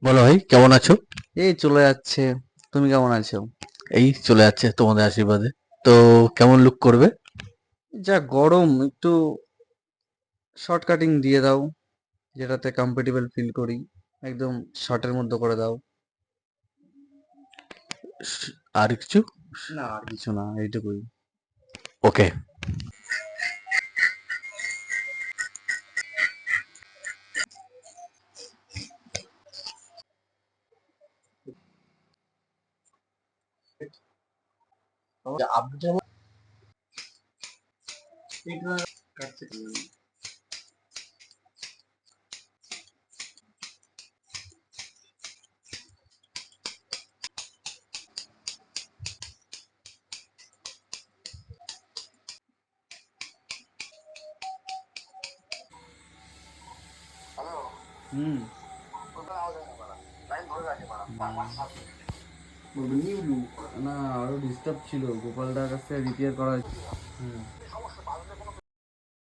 বলো ভাই, কেমন আছো? এই চলে যাচ্ছে। তুমি কেমন আছো? এই চলে যাচ্ছে তোমাদের আশীর্বাদে। তো কেমন লুক করবে? যা গরম, একটু শর্ট কাটিং দিয়ে দাও, যেটাতে কমফোর্টেবল ফিল করি। একদম শর্টের মধ্যে করে দাও। আর কিছু? না, আর কিছু না, এইটুকুই। ওকে। হুম। বলবে নিউ লুক। না, আরো ডিস্টার্ব ছিল, গোপালদার কাছে রিপেয়ার করা হয়েছে। হুম।